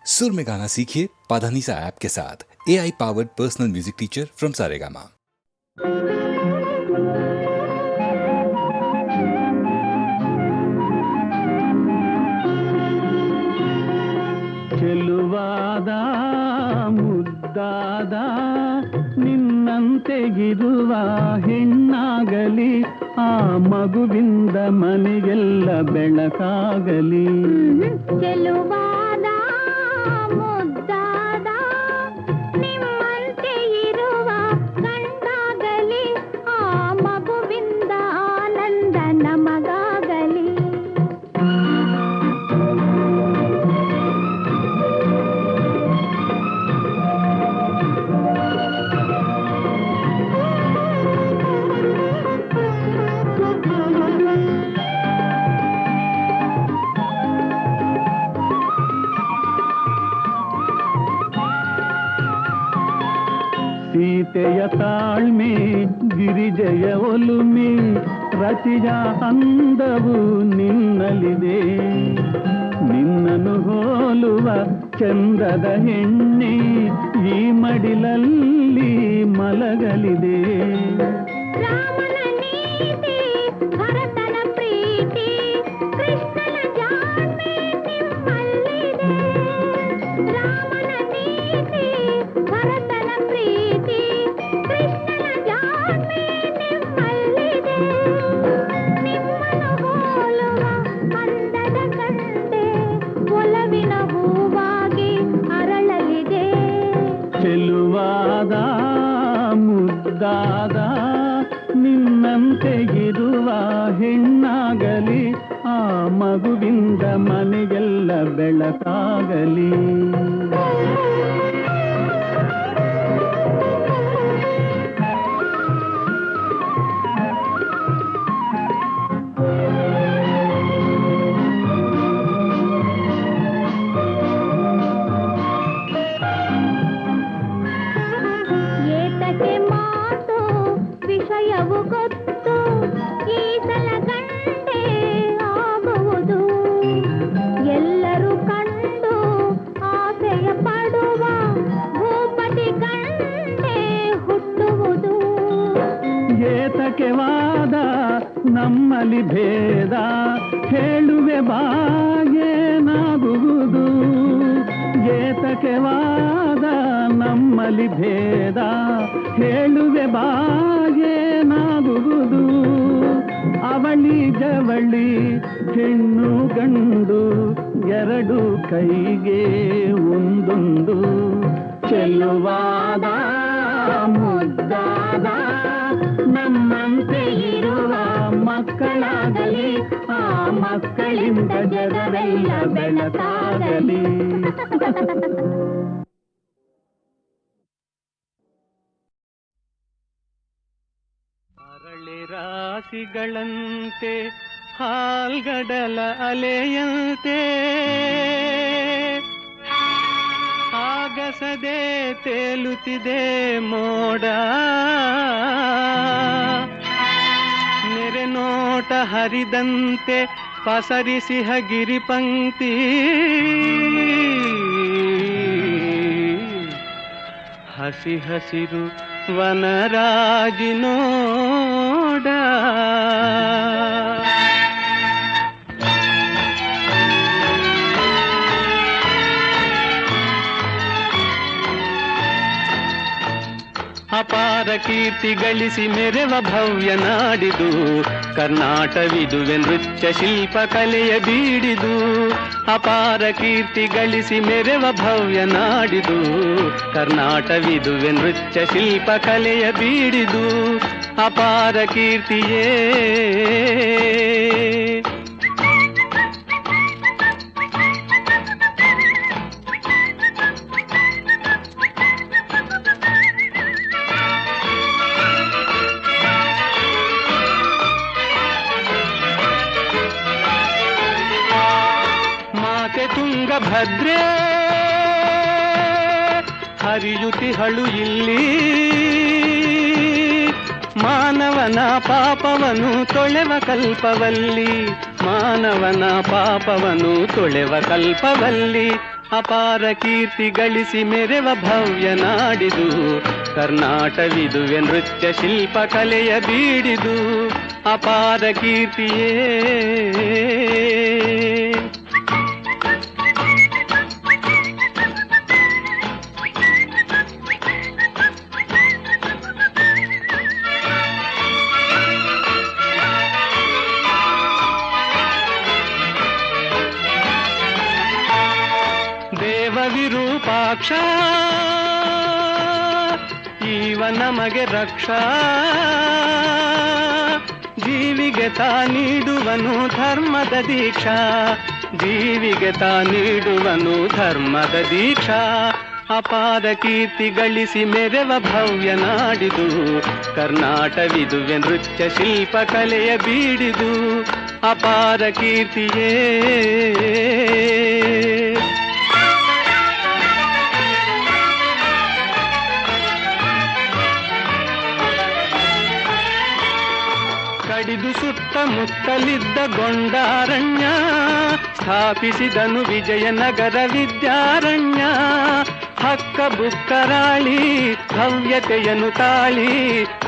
सुर में गाना सीखिए पाधानीसा ऐप के साथ। AI powered personal music teacher from Saregama. ಚೆಲುವಾದ ಮುದ್ದಾದ ನಿನ್ನಂತೆಗಿರುವ ಹೆಣ್ಣಾಗಲಿ, ಆ ಮಗುವಿಂದ ಮನೆಗೆಲ್ಲ ಬೆಳಕಾಗಲಿ. ಚೆಲುವಾದ ಮುದ್ದಾದ ನಿಮ್ಮಂತೆ ಇರುವ ಗಂಡಾಗಲಿ, ಆ ಮಗುವಿಂದ ಆನಂದ ನಮಗಾಗಲಿ. ಸೀತೆಯ ತಾಳ್ಮೆ, ಗಿರಿಜೆಯ ಒಲುಮೆ, ರತಿಯ ಅಂದವು ನಿನ್ನಲಿದೆ. ನಿನ್ನನ್ನು ಹೋಲುವ ಚಂದದ ಹೆಣ್ಣೆ ಈ ಮಡಿಲಲ್ಲಿ ಮಲಗಲಿದೆ. ರಾಮನ ನೀತಿ, ಭರತನ ಪ್ರೀತಿ, ಕೃಷ್ಣನ ಜಾಣ್ಮೆ ನಿಮ್ಮಲ್ಲಿದೆ. ರಾಮನ ನೀತಿ, ಭರತನ ಪ್ರೀತಿ, ಕೃಷ್ಣನ ಜಾಣ್ಮೆ ನಿಮ್ಮಲ್ಲಿದೆ. ನಿಮ್ಮನ್ನು ಹೋಲುವ ಅಂದದ ಕಂಡೆ ಒಲವಿನ ಹೂವಾಗಿ ಅರಳಲಿದೆ. ಚೆಲುವಾದ ಮುದ್ದಾದ ನಿನ್ನಂತೆಗಿರುವ ಹೆಣ್ಣಾಗಲಿ, ಆ ಮಗುವಿಂದ ಮನೆಗೆಲ್ಲ ಬೆಳಕಾಗಲಿ. ಏತಕ್ಕೆ ಮಾತು ವಿಷಯವು ಗೊತ್ತು, ಈ ಸಲ ಗಂಟೆ ಆಗುವುದು. ಎಲ್ಲರೂ ಕಂಡು ಆಸೆಯ ಪಡುವ ಭೂಪತಿ ಗಂಟೆ ಹುಟ್ಟುವುದು. ಏತಕ್ಕೆ ವಾದ ನಮ್ಮಲ್ಲಿ ಭೇದ, ಹೇಳುವೆ ಬಾಗೇನಾಗುವುದು. ಏತಕ್ಕೆ ವಾದ ನಮ್ಮಲ್ಲಿ ಭೇದ, ಹೇಳುವೆ ಬಾಗೇನಾಗುವುದು. ಅವಳಿ ಜವಳಿ ಹೆಣ್ಣು ಗಂಡು ಎರಡು ಕೈಗೆ ಒಂದೊಂದು. ಚೆಲುವಾದ ಮುದ್ದಾದ ನಮ್ಮಂತೆ ಇರುವ ಮಕ್ಕಳಾಗಲಿ, ಆ ಮಕ್ಕಳಿಂದ ಜಗವೆಲ್ಲ ಬೆಳಕಾಗಲಿ. ಅರಳಿ ರಾಶಿಗಳಂತೆ ಹಾಲ್ಗಡಲ ಅಲೆಯಂತೆ ಆಗಸದೆ ತೇಲುತ್ತಿದೆ ಮೋಡ. ನೆರೆ ನೋಟ ಹರಿದಂತೆ ಪಸರಿಸಿಹ ಗಿರಿಪಂಕ್ತಿ, ಹಸಿ ಹಸಿರು ವನರಾಜಿನೋಡ. ಅಪಾರ ಕೀರ್ತಿ ಗಳಿಸಿ ಮೆರೆವ ಭವ್ಯ ನಾಡಿದು, ಕರ್ನಾಟವಿದುವೆ ನೃತ್ಯ ಶಿಲ್ಪ ಕಲೆಯ ಬೀಡಿದು. ಅಪಾರ ಕೀರ್ತಿ ಗಳಿಸಿ ಮೆರೆವ ಭವ್ಯ ನಾಡಿದು, ಕರ್ನಾಟವಿದುವೆ ನೃತ್ಯ ಶಿಲ್ಪ ಕಲೆಯ ಬೀಡಿದು. ಅಪಾರ ಕೀರ್ತಿಯೇ ತುಂಗಭದ್ರೆ ಹರಿಯುತಿಹಳು ಇಲ್ಲಿ. ಮಾನವನ ಪಾಪವನು ತೊಳೆವ ಕಲ್ಪವಲ್ಲಿ, ಮಾನವನ ಪಾಪವನು ತೊಳೆವ ಕಲ್ಪವಲ್ಲಿ. ಅಪಾರ ಕೀರ್ತಿ ಗಳಿಸಿ ಮೆರೆವ ಭವ್ಯ ನಾಡಿದು ಕರ್ನಾಟವಿದುವೆ ನೃತ್ಯ ಶಿಲ್ಪ ಕಲೆಯ ಬೀಡಿದು ಅಪಾರ ಕೀರ್ತಿಯೇ. ವಿರೂಪಾಕ್ಷ ಈವ ನಮಗೆ ರಕ್ಷಾ ಜೀವಿಗೆ ತಾ ನೀಡುವನು ಧರ್ಮದ ದೀಕ್ಷಾ ಜೀವಿಗೆ ತಾ ನೀಡುವನು ಧರ್ಮದ ದೀಕ್ಷಾ ಅಪಾರ ಕೀರ್ತಿ ಗಳಿಸಿ ಮೆರೆವ ಭವ್ಯ ನಾಡಿದು ಕರ್ನಾಟವಿದುವೆ ನೃತ್ಯ ಶಿಲ್ಪ ಕಲೆಯ ಬೀಡಿದು ಅಪಾರ ಕೀರ್ತಿಯೇ. ಕಡಿದು ಸುತ್ತಮುತ್ತಲಿದ್ದ ಗೊಂಡಾರಣ್ಯ ಸ್ಥಾಪಿಸಿದನು ವಿಜಯನಗರ ವಿದ್ಯಾರಣ್ಯ ಹಕ್ಕ ಬುಕ್ಕರಾಳಿ ಭವ್ಯತೆಯನ್ನು ತಾಳಿ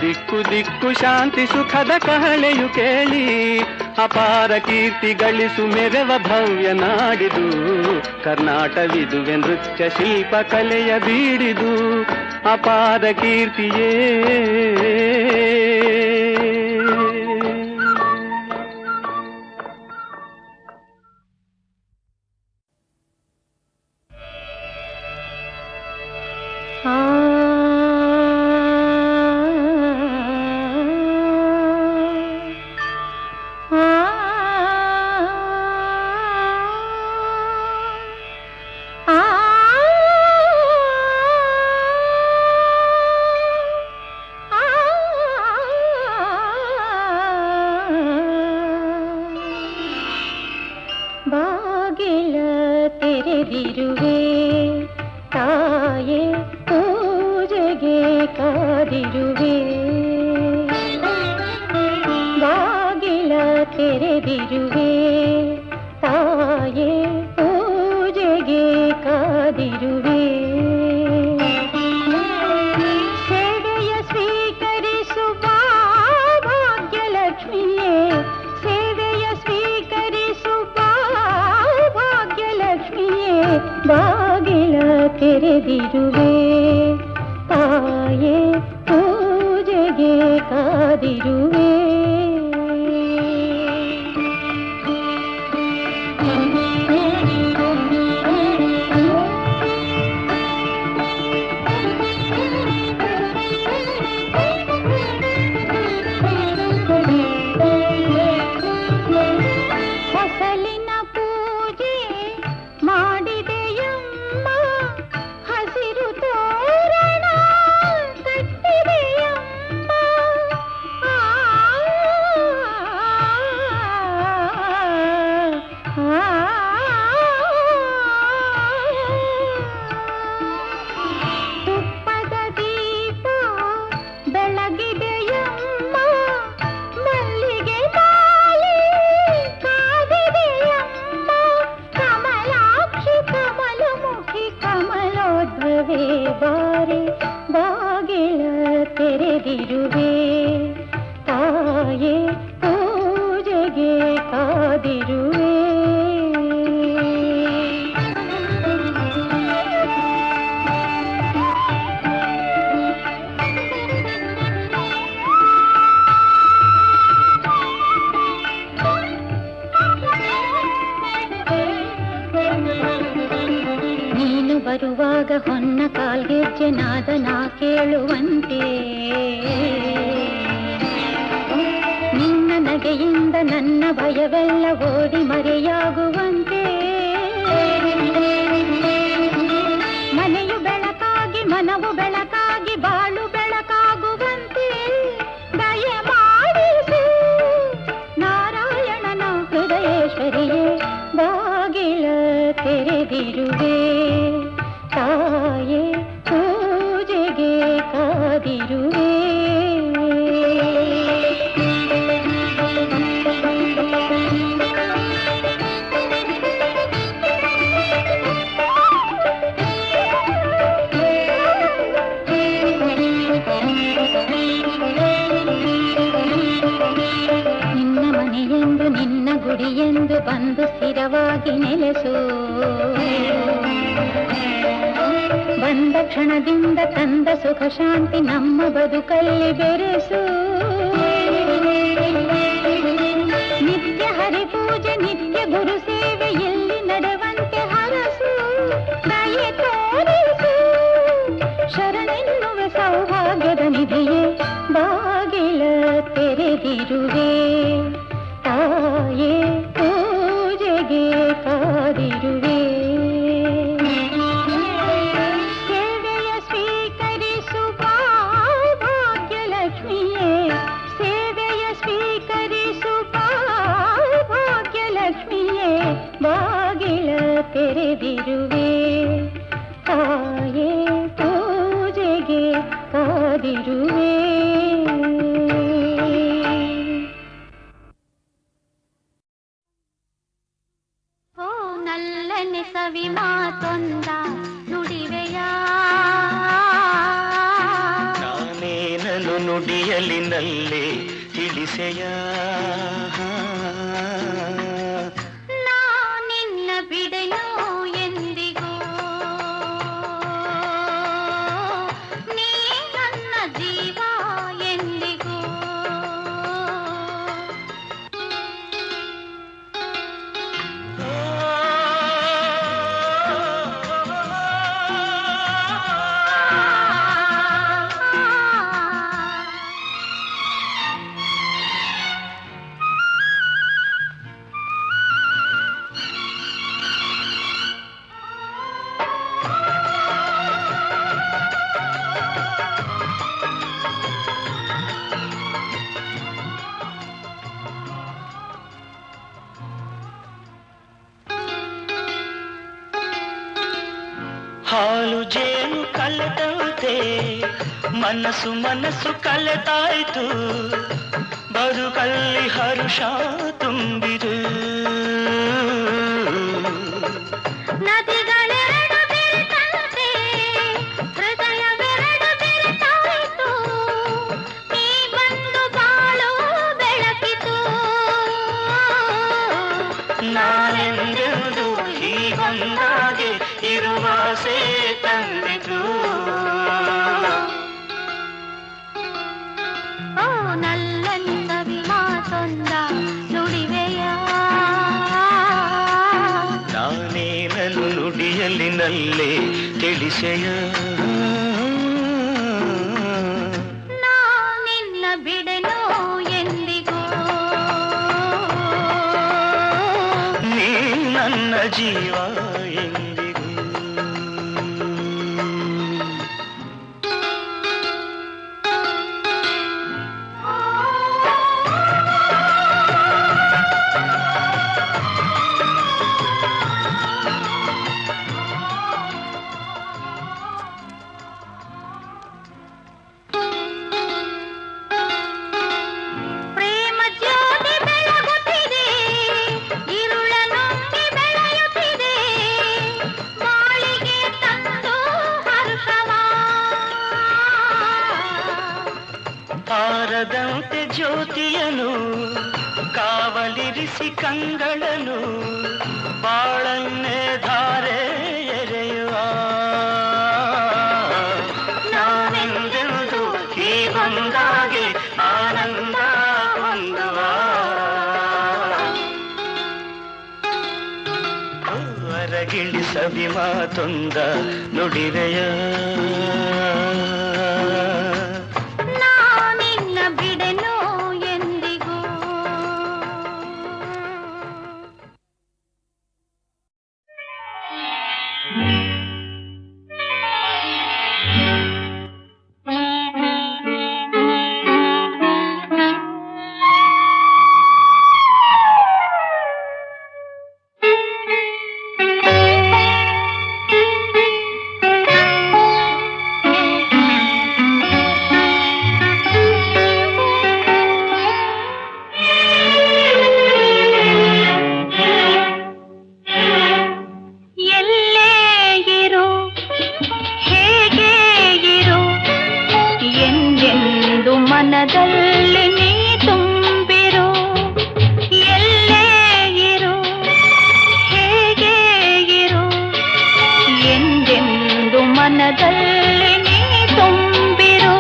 ದಿಕ್ಕು ದಿಕ್ಕು ಶಾಂತಿ ಸುಖದ ಕಹಳೆಯು ಕೇಳಿ ಅಪಾರ ಕೀರ್ತಿ ಗಳಿಸು ಮೆರೆವ ಭವ್ಯ ನಾಡಿದು ಕರ್ನಾಟವಿದುವೆ ನೃತ್ಯ ಶಿಲ್ಪ ಕಲೆಯ ಬೀಡಿದು ಅಪಾರ ಕೀರ್ತಿಯೇ. ಬಾಗಿಲ ತೆರೆದಿರುವೆ ತಾಯೇ ಪೂಜೆಗೆ ಕಾದಿರುವೆ ಬಾಗಿಲ ತೆರೆದಿರುವೆ ತಾಯೇ ಪೂಜೆಗೆ ಕಾದಿರುವೆ ಸೇವೆಯ ಸ್ವೀಕರಿಸುವ ಭಾಗ್ಯಲಕ್ಷ್ಮಿಯೇ ಸೇವೆಯ ಸ್ವೀಕರಿಸುವ ಭಾಗ್ಯಲಕ್ಷ್ಮಿಯೇ ಬಾಗಿಲ ತೆರೆದಿರುವೆ ತಾಯೇ ಪೂಜೆಗೆ ಕಾದಿರುವೆ ಹೊಸಲಿನ ಪೂಜೆ ಮಾಡಿದೆಯಮ್ಮ ಹಸಿರು ತೋರಣ ಕಟ್ಟಿದೆಯಮ್ಮ ತುಪ್ಪದ ದೀಪ ಬೆಳಗಿದೆಯಮ್ಮ ಮಲ್ಲಿಗೆ ಮಾಲೆ ಕಾದಿದೆಯಮ್ಮ ಕಮಲಾಕ್ಷಿ ಕಮಲಮುಖಿ ಕಮಲೋದ್ಭವೇ ಬಾರಿ ಬಾಗಿಲ ತೆರೆದಿರುವೆ ತಾಯೇ ಪೂಜೆಗೆ ಕಾದಿರುವೆ ನೀನು ಬರುವಾಗ ಹೊನ್ನ ಕಾಲ್ಗೆಜ್ಜೆ ನಾದನ ಕೇಳುವಂತೆ ನಿನ್ನ ನಗೆಯಿಂದ ನನ್ನ ಭಯವೆಲ್ಲ ಓಡಿ ಮರೆಯಾಗುವಂತೆ ಮನೆಯು ಬೆಳಕಾಗಿ ಮನವು ಬೆಳಕಾಗಿ ಬಾಳು ಬೆಳಕಾಗುವಂತೆ ದಯ ಮಾಡಿಸು ನಾರಾಯಣನ ಹೃದಯೇಶ್ವರಿಯೇ ಬಾಗಿಲ ತೆರೆದಿರುವೆ ತಾಯೇ ಪೂಜೆಗೆ ಕಾದಿರುವೆ ನೆಲೆಸು. ಬಂದ ಕ್ಷಣದಿಂದ ತಂದ ಸುಖ ಶಾಂತಿ ನಮ್ಮ ಬದುಕಲ್ಲಿ ಬೆರೆಸು. ನಿತ್ಯ ಹರಿಪೂಜೆ ನಿತ್ಯ ಗುರು ಸೇವೆ ಎಲ್ಲಿ ನಡೆವಂತೆ ಹರಸು. ದಯೆ ತೋರಿಸು ಶರಣೆನ್ನುವ ಸೌಭಾಗ್ಯದ ನಿಧಿಯೇ ಬಾಗಿಲ ತೆರೆದಿರುವೆ. ತಾಯೇ ಪೂಜೆಗೆ ಕಾದಿರುವೆ. ಸೇವೆಯ ಸ್ವೀಕರಿಸು ಭಾಗ್ಯಲಕ್ಷ್ಮಿಯೇ. ಸೇವೆಯ ಸ್ವೀಕರಿಸು ಭಾಗ್ಯಲಕ್ಷ್ಮಿಯೇ. ಬಾಗಿಲ ತೆರೆದಿರುವೆ. ತಾಯೇ ಪೂಜೆಗೆ ಕಾದಿರುವೆ. ಓ ನಲ್ಲನೆ ಸವಿ ಮಾತೊಂದ ನುಡಿವೆಯ. ನಾನೇನನು ನುಡಿಯಲಿ ನಲ್ಲೆ ತಿಳಿಸೆಯ. ನಾ ನಿನ್ನ ಬಿಡೆನು ಎಂದಿಗೂ. ನೀ ನನ್ನ ಜೀವ ಎಂದಿಗೂ. ಹಾಲು ಜೇನು ಕಲೆದಂತೆ ಮನಸ್ಸು ಮನಸ್ಸು ಕಲೆತಾಯ್ತು. ಬದುಕಲ್ಲಿ ಹರುಷ ತುಂಬಿದು. ನದಿಗಳೆರಡು ಬೆರೆತಂತೆ ಹೃದಯವೆರಡು ಬೆರೆತಾಯಿತು. ನೀ ಬಂದು ಬಾಳು ಬೆಳಕಿತು. ನಾನೆಂದೆಂದು ಹೀಗೊಂದಾಗೆ ಇರುವಾಸೆ ತಂದಿತು. ಓ ನಲ್ಲನೆ ಸವಿ ಮಾತೊಂದ ನುಡಿವೆಯ. ನಾನೇನನು ನುಡಿಯಲಿ ನಲ್ಲೆ ತಿಳಿಸೆಯ. ನಾ ನಿನ್ನ ಬಿಡೆನು ಎಂದಿಗೂ. ನೀ ನನ್ನ ಜೀವ ಎಂದಿಗೂ. ಪ್ರೇಮ ಜ್ಯೋತಿ ಬೆಳಗುತ್ತಿದೆ. ಇರುಳ ನುಂಗಿ ಬೆಳೆಯುತ್ತಿದೆ. ಬಾಳಿಗೆ ತಂದು ಹರುಷವ. ಆರದಂತೆ ಜ್ಯೋತಿಯನು ಕಾವಲಿರಿಸಿ ಕಂಗಳನು ಬಾಳನ್ನೇ ಧಾರೆ ಎರೆಯುವ. ನಾನೆಂದೆಂದು ಹೀಗೊಂದಾಗೆ ಆನಂದ ಹೊಂದುವ. ಹೊರಗಿಳಿ ಸವಿ ಮಾತೊಂದ ನುಡಿರೆಯ. ನಾ ನಿನ್ನ ಬಿಡೆನು ಎಂದಿಗೂ. ಮನದಲ್ಲಿ ನೀ ತುಂಬಿರು. ಎಲ್ಲೇ ಇರು ಹೇಗೆ ಎಂದೆಂದು ಮನದಲ್ಲಿ ನೀ ತುಂಬಿರು.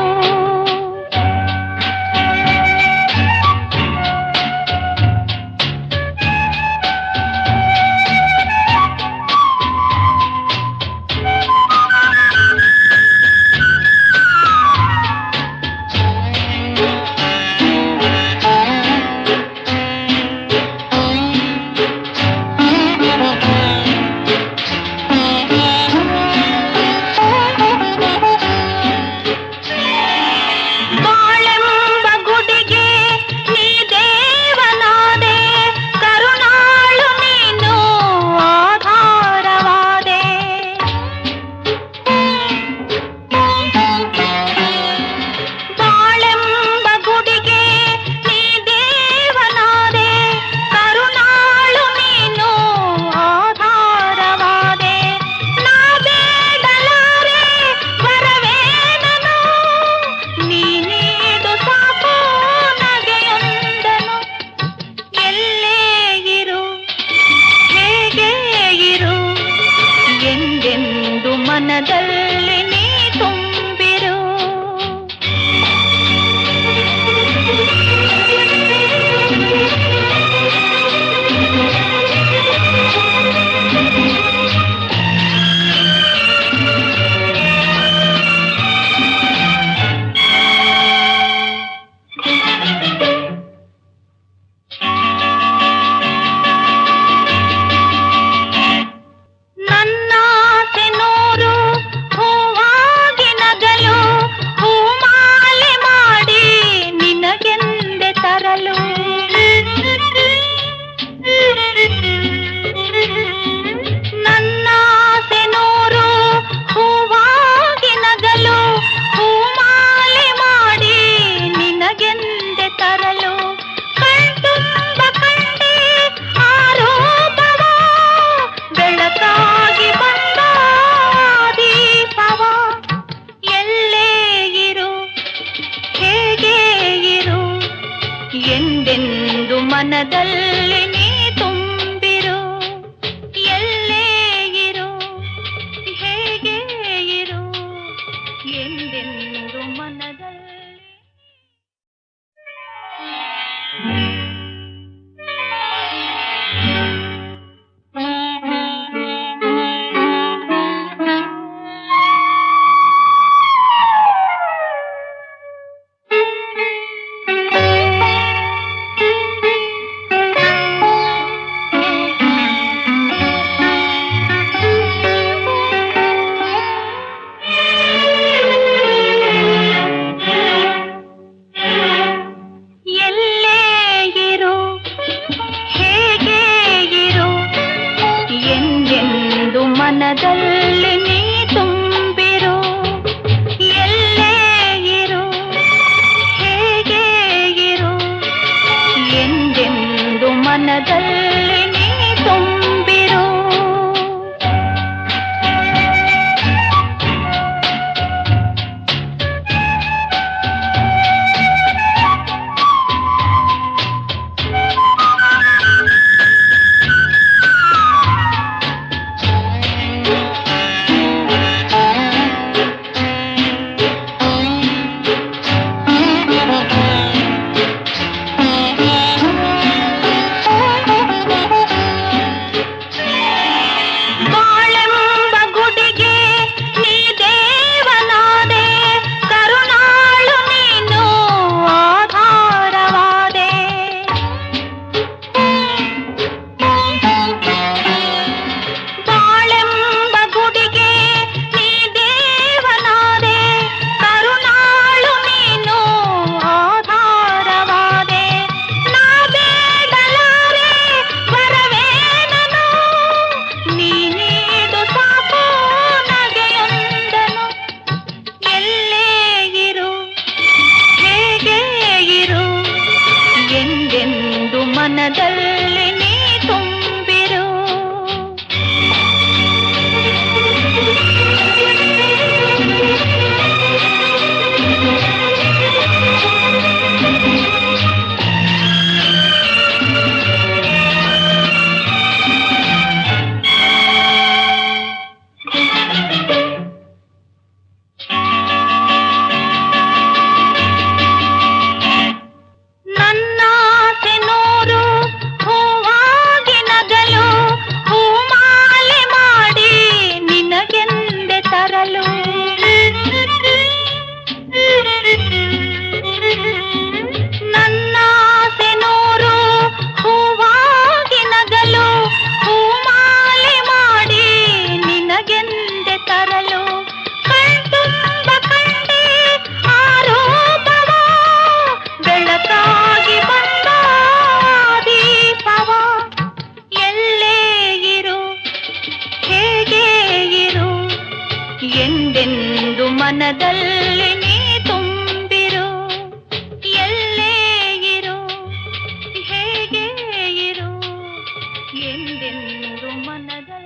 ಎಂದೆಂದು ಮನದಲ್ಲಿ ನೀ ತುಂಬಿರು. ಎಲ್ಲೇ ಇರು, ಹೇಗೆ ಇರು, ಎಂದೆಂದು ಮನದಲ್ಲಿ